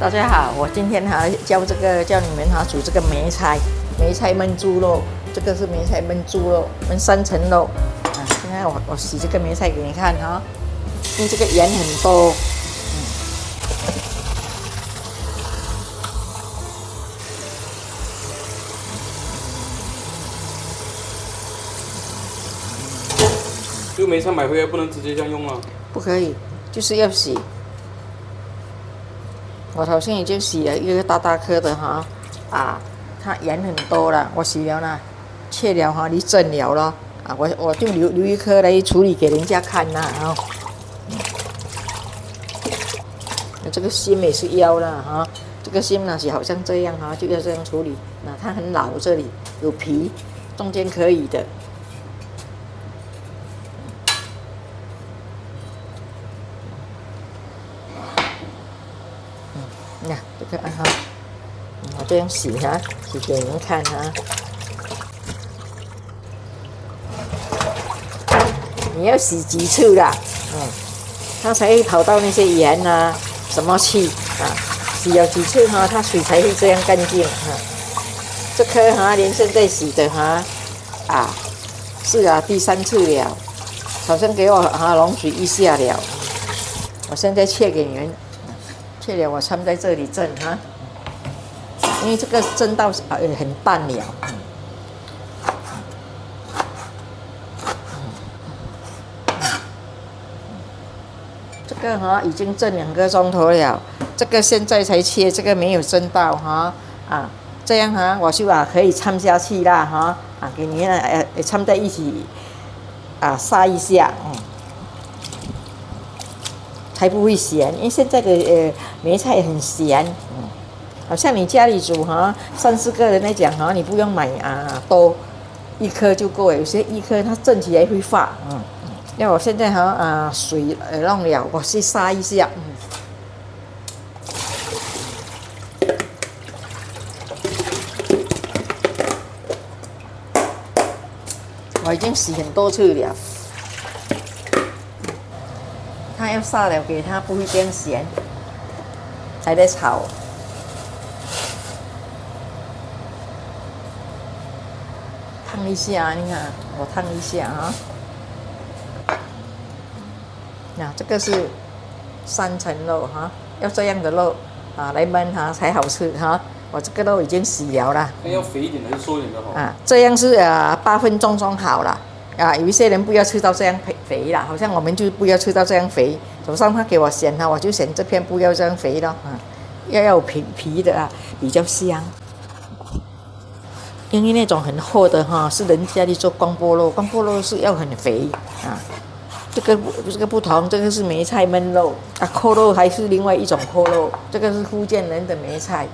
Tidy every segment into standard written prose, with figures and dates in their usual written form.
大家好，我今天教你们煮这个梅菜焖猪肉，这个是梅菜焖猪肉，焖3层肉啊。现在我洗这个梅菜给你看哈，因为这个盐很多。这个梅菜买回来不能直接这样用啊？不可以，就是要洗。我头先已经洗了一个大颗的哈，它盐很多了，我洗了啦，切了哈，你蒸了咯，我就留一颗来处理给人家看啦，这个心也是要啦哈，这个心呢是好像这样哈，就要这样处理，它很老，这里有皮，中间可以的。这个我这样洗哈，洗给你们看哈。你要洗几次啦？它才会跑到那些盐啊、什么去啊？洗了几次哈，它水才会这样干净哈。这颗连现在洗的是第3次了，好像给我冷水一下了。我现在切给你们。切了我掺在这里蒸哈，因为这个蒸到很淡了。这个已经蒸2个钟头了，这个现在才切，这个没有蒸到这样我就可以掺下去啦给你掺在一起杀一下才不会咸，因为现在的梅菜很咸，好像你家里煮3、4个人来讲你不用买多，1颗就够了。有些1颗它蒸起来会发，那我现在水弄了，我去杀一下，我已经洗很多次了。它要杀了给它不会变咸，还在炒。烫一下，你看我烫一下这个是3层肉要这样的肉来焖才好吃我这个肉已经洗了啦。那要肥一点还是瘦一点的好？这样是8分钟装好了。有一些人不要吃到这样肥啦，好像我们就不要吃到这样肥。手上他给我选我就选这片不要这样肥咯要有皮的比较香。因为那种很厚的是人家里做光波肉，光波肉是要很肥这个不同，这个是梅菜焖肉扣肉还是另外一种扣肉，这个是福建人的梅菜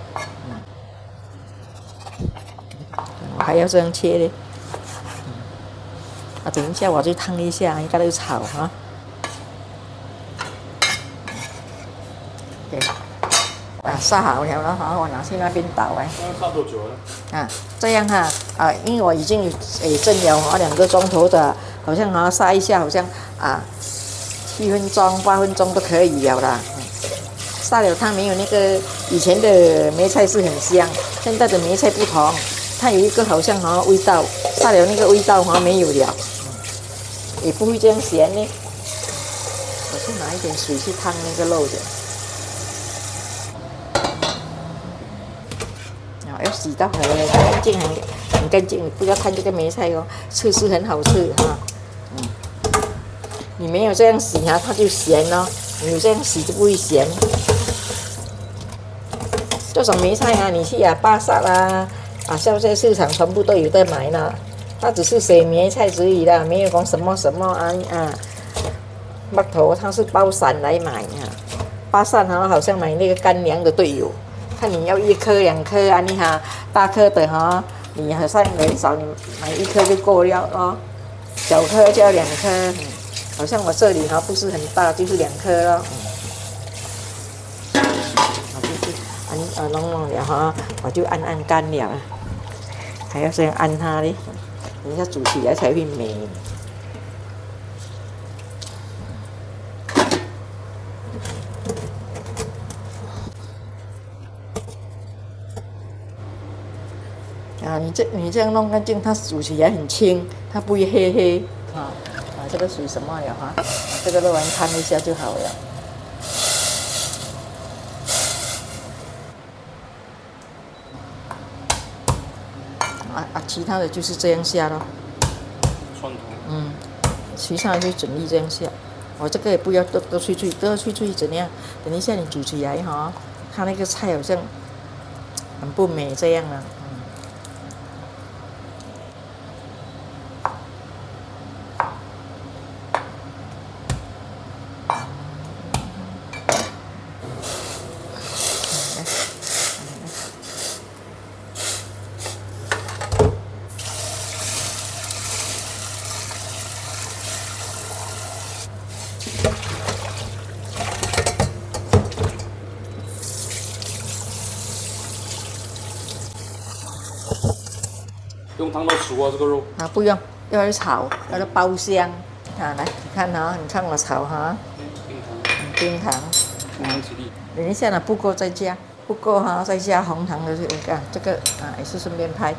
我还要这样切嘞。等一下我就烫一下，应该就炒杀好了我拿去那边倒杀多久了？这样因为我已经蒸了2个钟头的，好像杀一下，好像7分钟、8分钟都可以了啦。杀了它没有那个以前的梅菜是很香，现在的梅菜不同，它有一个好像味道，杀了那个味道没有了。也不会这样咸呢。我去拿一点水去烫那个肉的。要洗到很干净，很干净。你不要看这个梅菜吃是很好吃你没有这样洗它就咸咯。你这样洗就不会咸。这种梅菜你去巴萨啦消费市场全部都有在买啦。它只是写梅菜而已啦，没有讲什么木头，它是包散来买巴散好像买那个干粮的都有，看你要1颗2颗你大颗的你好像很少，你买1颗就够了咯，小颗就要2颗，好像我这里不是很大，就是2颗咯。我就是弄了我就按干了，还要这样按它嘞。等一下煮起来才会美。啊，你这样弄干净，它煮起来很轻，它不会黑黑啊。这个属于什么了哈？这个肉丸摊一下就好了。其他的就是这样下咯。蒜头。其他的就整粒这样下。这个也不要多脆脆怎样？等一下你煮起来哈，它那个菜好像很不美这样了。用汤刀熟啊，这个肉。不用，要来炒，要来爆香。来，你看你看我炒哈。冰糖。几粒。等一下呢，不够再加，不够再加红糖的这个也是顺便拍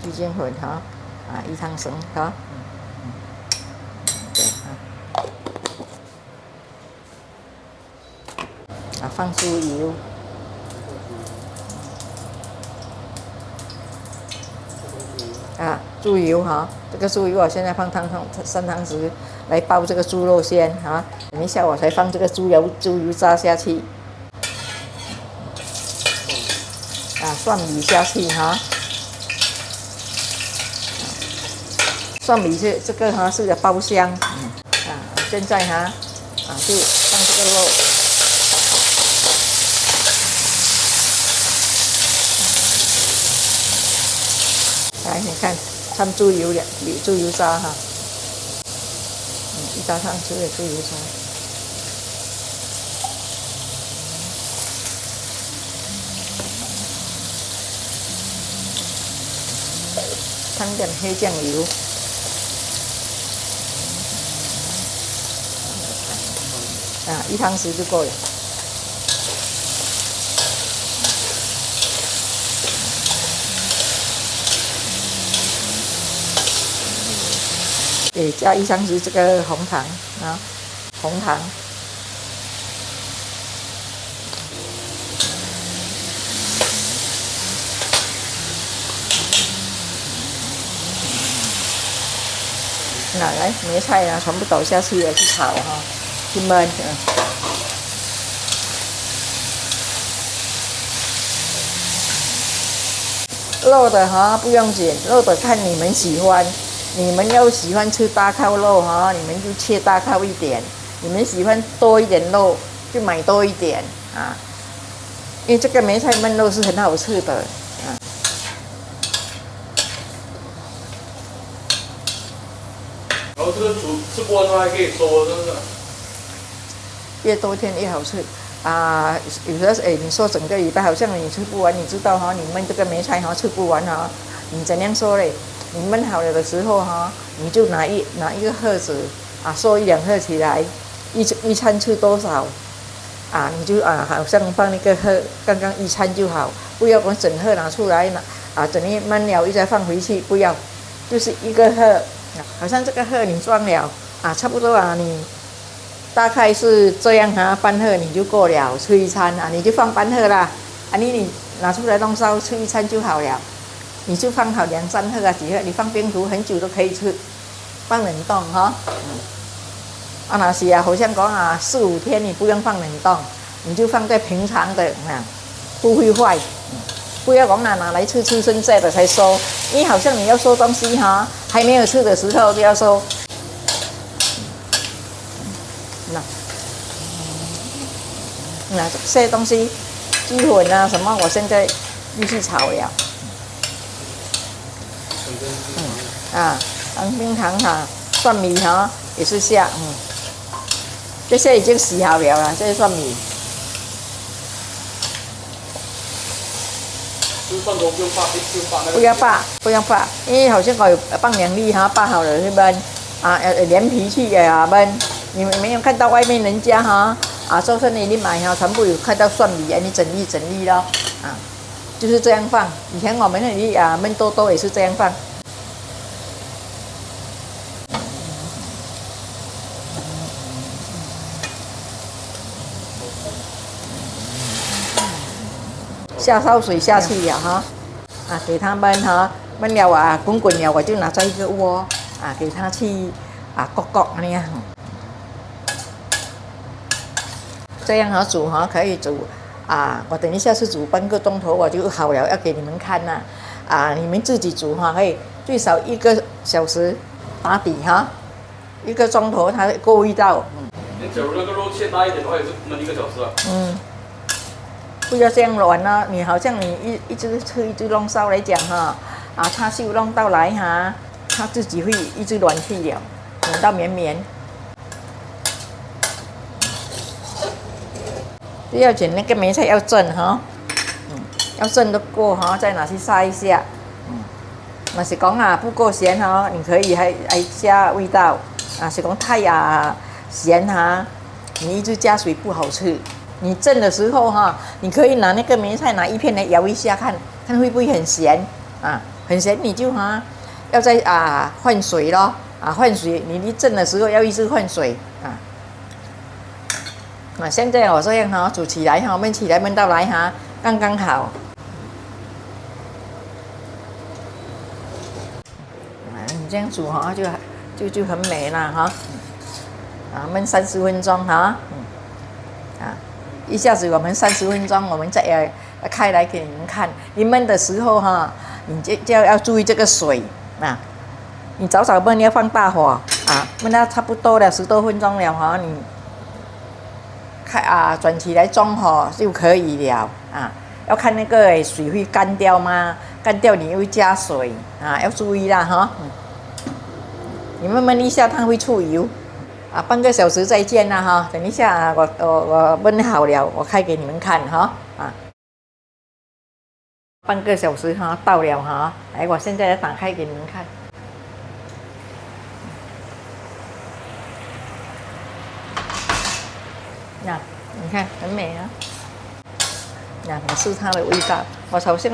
鸡精粉1汤匙放猪油。猪油这个猪油我现在放3汤匙来爆这个猪肉先等一下我才放这个猪油渣下去。蒜米下去蒜米这个是要爆香。现在就放这个肉。来，你看，掺猪油渣1大汤匙的猪油渣。掺点黑酱油。1汤匙就够了。加1汤匙这个红糖红糖。来，梅菜全部倒下去去炒去焖。肉的不用紧，肉的看你们喜欢。你们要喜欢吃大块肉你们就切大块一点；你们喜欢多一点肉，就买多一点因为这个梅菜焖肉是很好吃的然后这个吃不完它还可以收，真的。越多天越好吃有时候你说整个礼拜好像你吃不完，你知道你焖这个梅菜吃不完你怎样说嘞？你焖好了的时候你就拿一个盒子收1、2盒起来，一餐吃多少你就好像放那个盒，刚刚1餐就好，不要整盒拿出来整一焖了再放回去，不要，就是一个盒，好像这个盒你装了差不多你大概是这样半盒你就够了，吃1餐你就放半盒啦你拿出来弄烧吃1餐就好了。你就放好2、3盒几盒，你放冰橱很久都可以吃，放冷冻那是好像讲4、5天你不用放冷冻，你就放在平常的不会坏。不要讲拿来吃剩下的才收，因为好像你要收东西还没有吃的时候就要收。这些东西鸡粉什么，我现在继续炒了。冰糖蒜米也是下这些已经洗好了这些蒜米。吃蒜头不用扒，不要扒，因为好像我有放2粒扒好了去焖连皮去焖。你们没有看到外面人家周生你买全部有看到蒜米你整粒咯就是这样放。以前我们那里焖豆豆也是这样放。下烧水下去了哈，给它焖哈，焖了滚滚了，我就拿在一个锅给它去焗那样。这样煮可以煮我等一下是煮半个钟头我就好了，要给你们看你们自己煮可以最少1个小时打底1个钟头它够味道。假如那个肉切大一点的话，也是焖1个小时不要这样软你好像你一直吃一直弄烧来讲叉烧弄到来它自己会一直软去了，软到绵绵。不要紧，那个梅菜要蒸要蒸得过再拿去晒一下。若是讲不够咸你可以还加味道。是讲太咸你一直加水不好吃。你蒸的时候你可以拿那个梅菜拿一片来摇一下看会不会很咸很咸你就要再换水咯换水，你一蒸的时候要一直换水现在我这样煮起来焖起来焖到来刚刚好。你这样煮就很美了焖30分钟一下子我们30分钟，我们再开来给你们看。你焖的时候你就要注意这个水你早焖要放大火焖到差不多了10多分钟了你转起来中火就可以了要看那个水会干掉吗？干掉你又加水要注意啦你慢焖一下它会出油半个小时再见啦等一下我焖好了我开给你们看半个小时到了来我现在打开给你们看。你看很美我试它的味道。我好像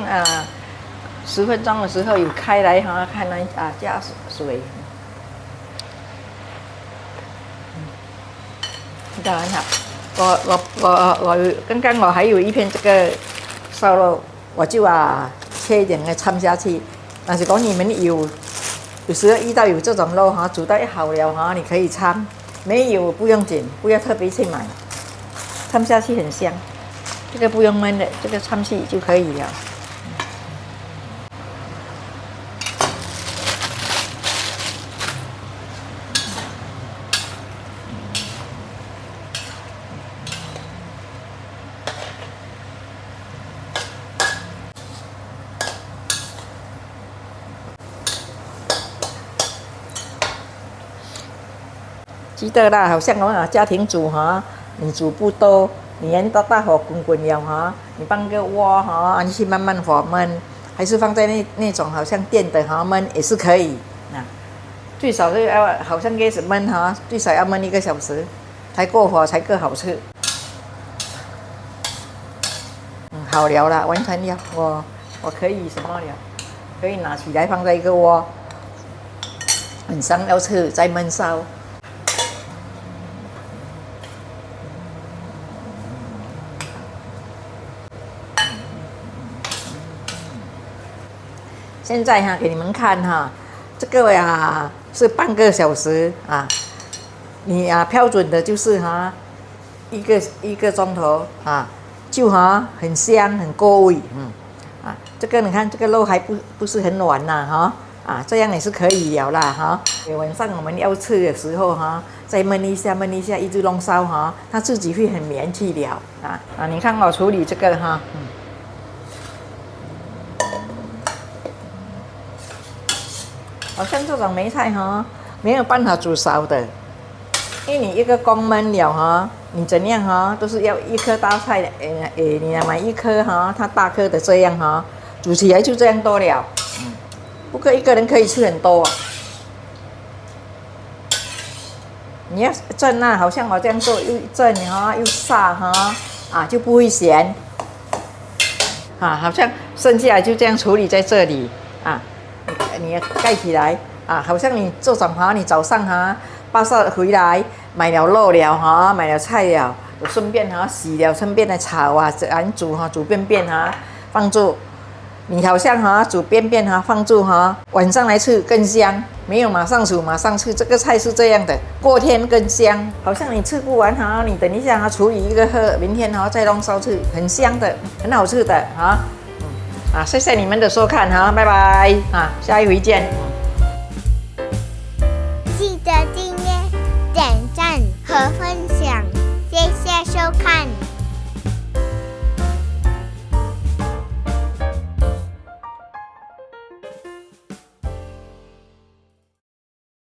10分钟的时候有开来看来加水。味道很好。我刚刚我还有一片这个烧肉，我就切一点来掺下去。但是讲你们有时候遇到有这种肉煮到好了你可以掺，没有不用紧，不要特别去买，掺下去很香。这个不用焖的，这个掺去就可以了。记得啦，好像我家庭煮你煮不多，你按到大火滚滚了你放个锅你去慢慢火焖，还是放在那种好像电的焖也是可以最少是要好像开始焖最少要焖1个小时，才过火才更好吃。好了啦，完成了，我可以什么了？可以拿起来放在一个锅，晚上要吃再焖烧。现在给你们看这个是半个小时你标准的就是一个钟头就很香很够味这个你看这个肉还不是很软这样也是可以了啦晚上我们要吃的时候再焖一下一直弄烧它自己会很绵去了你看我处理这个好像这种梅菜没有办法煮熟的，因为你一个公焖了你怎样都是要一颗大菜的，你买一颗它大颗的这样煮起来就这样多了，不过一个人可以吃很多你要蒸好像我这样做又蒸又炸就不会咸好像剩下来就这样处理在这里啊，你盖起来啊，好像你这种哈，你早上哈巴萨回来买了肉了哈，买了菜了，我顺便哈洗了，顺便来炒啊，煮哈，煮便便哈，放住。你好像哈煮便便哈，放住哈，晚上来吃更香。没有马上煮马上吃，这个菜是这样的，过天更香。好像你吃不完哈，你等一下哈处理一个喝，明天哈再弄烧吃，很香的，很好吃的哈。谢谢你们的收看哈，拜拜啊，下一回见。记得订阅、点赞和分享，谢谢收看。